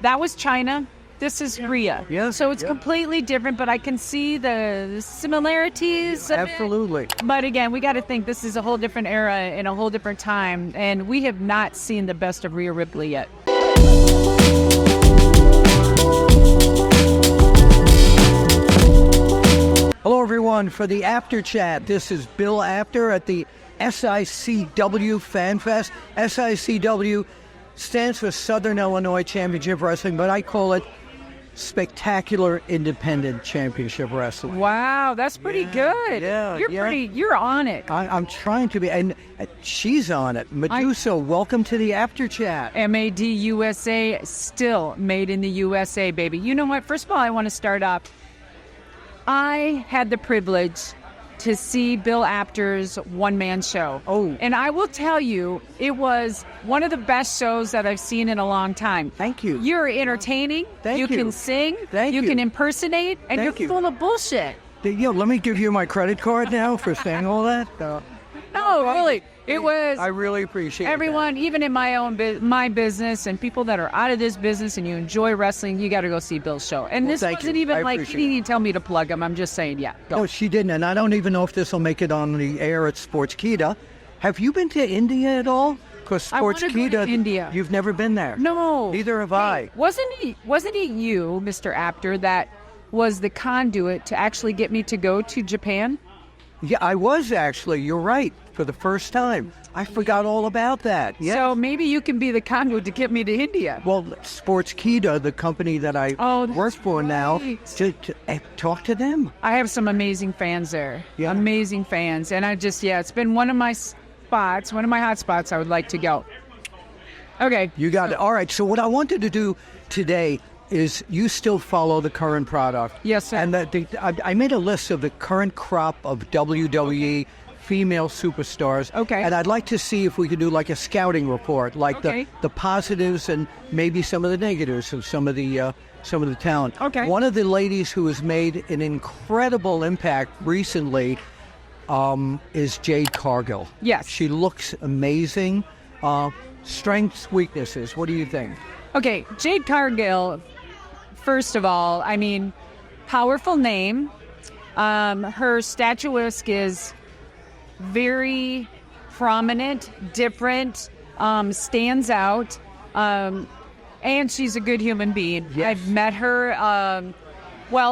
That was Chyna. This is Rhea. Yeah. So it's completely different, but I can see the similarities. Absolutely. But again, we got to think this is a whole different era and a whole different time, and we have not seen the best of Rhea Ripley yet. Hello, everyone. For the Apter Chat, this is Bill Apter at the SICW Fan Fest. SICW stands for Southern Illinois Championship Wrestling, but I call it Spectacular Independent Championship Wrestling. Wow, that's pretty good. Yeah, You're on it. I'm trying to be, and she's on it. Madusa, welcome to the Apter Chat. MAD USA, still made in the USA, baby. You know what? First of all, I want to start off. I had the privilege to see Bill Apter's one-man show. Oh. And I will tell you, it was one of the best shows that I've seen in a long time. Thank you. You're entertaining. Thank you. You can sing. Thank you. You can impersonate. And Thank you're you. full of bullshit. Let me give you my credit card now for saying all that. No, really. It was... I really appreciate everyone, that. even in my own my business and people that are out of this business and you enjoy wrestling, you got to go see Bill's show. And this wasn't even like, he didn't even tell me to plug him. I'm just saying, yeah, go. No, she didn't. And I don't even know if this will make it on the air at Sportskeeda. Have you been to India at all? Because I want to go to Sportskeeda, India. You've never been there. No. Neither have I. Wasn't it you, Mr. Apter, that was the conduit to actually get me to go to Japan? Yeah, I was actually. You're right. For the first time. I forgot all about that. Yes. So maybe you can be the conduit to get me to India. Well, Sportskeeda, the company that I work for now, to talk to them. I have some amazing fans there. Yeah. Amazing fans. And it's been one of my spots, one of my hot spots I would like to go. Okay. You got it. All right. So what I wanted to do today is you still follow the current product. Yes, sir. And I made a list of the current crop of WWE female superstars. Okay. And I'd like to see if we could do like a scouting report, like the positives and maybe some of the negatives of some of the talent. Okay. One of the ladies who has made an incredible impact recently is Jade Cargill. Yes. She looks amazing. Strengths, weaknesses. What do you think? Okay, Jade Cargill, first of all, I mean, powerful name. Her statuesque is very prominent, different, stands out, and she's a good human being. Yes. I've met her,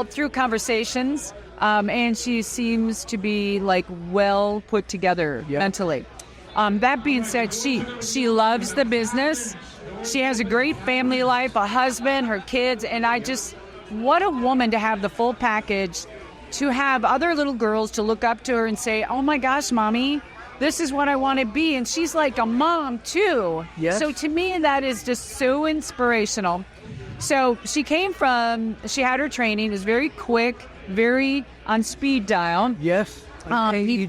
through conversations, and she seems to be like well put together mentally. That being said, she loves the business. She has a great family life, a husband, her kids, and what a woman to have the full package. To have other little girls to look up to her and say, oh my gosh, mommy, this is what I want to be. And she's like a mom too. Yes. So to me, that is just so inspirational. So she had her training, is very quick, very on speed dial. Yes. AEW.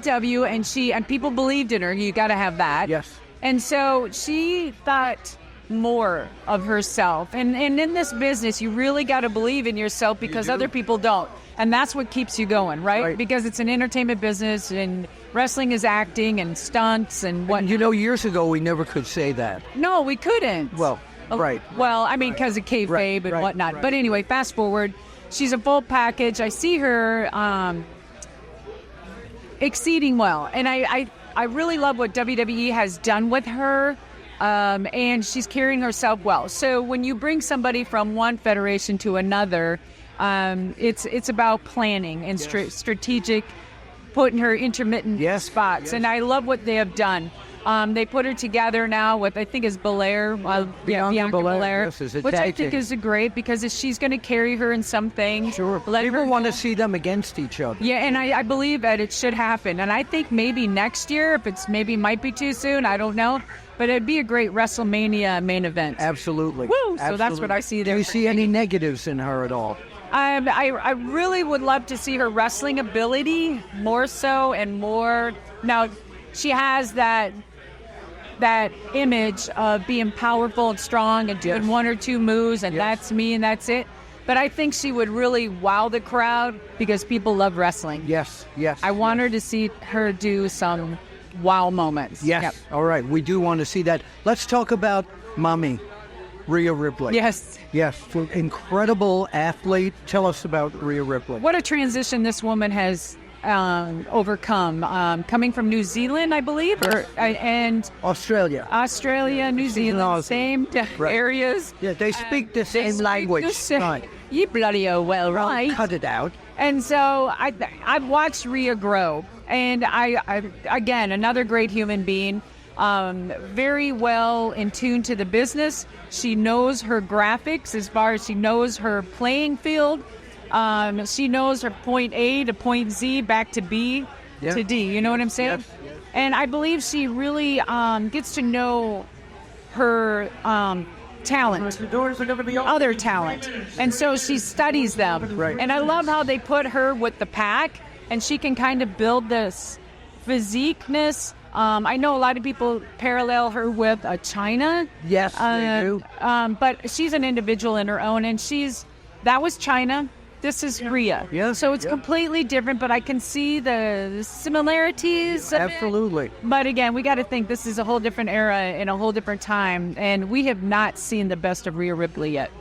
AEW, and people believed in her. You got to have that. Yes. And so she thought more of herself. And in this business, you really got to believe in yourself because other people don't. And that's what keeps you going, right? Because it's an entertainment business and wrestling is acting and stunts and what. Years ago, we never could say that. No, we couldn't. Well, right. Well, I mean, because of kayfabe and whatnot. Right. But anyway, fast forward. She's a full package. I see her exceeding well. And I really love what WWE has done with her. And she's carrying herself well. So when you bring somebody from one federation to another, it's about planning and strategic, putting her intermittent spots. Yes. And I love what they have done. They put her together now with, I think, is Belair. Bianca Belair. Yes, which I think is great because she's going to carry her in some things. Sure. People want to see them against each other. Yeah, and I believe that it should happen. And I think maybe next year, if it's might be too soon, I don't know. But it'd be a great WrestleMania main event. Absolutely. Woo! Absolutely. So that's what I see there. Do you see any negatives in her at all? I really would love to see her wrestling ability more so and more. Now, she has that image of being powerful and strong and doing one or two moves, and that's me and that's it. But I think she would really wow the crowd because people love wrestling. Yes. I want her to see her do some wow moments. Yes. Yep. All right. We do want to see that. Let's talk about Mommy. Rhea Ripley. Yes. Yes, incredible athlete. Tell us about Rhea Ripley. What a transition this woman has overcome. Coming from New Zealand, I believe, and Australia, New Zealand, same areas. Yeah, they speak the same language. Right. You bloody well, right? Cut it out. And so I've watched Rhea grow, and I again, another great human being. Very well in tune to the business. She knows her graphics as far as she knows her playing field. She knows her point A to point Z, back to B to D. You know what I'm saying? Yes. And I believe she really gets to know her talent, other talent. And so she studies them. Right. And I love how they put her with the pack, and she can kind of build this physiqueness. I know a lot of people parallel her with Chyna. Yes, they do. But she's an individual in her own, and that was Chyna. This is Rhea. Yeah, so it's completely different, but I can see the similarities. Absolutely. But again, we got to think this is a whole different era in a whole different time, and we have not seen the best of Rhea Ripley yet.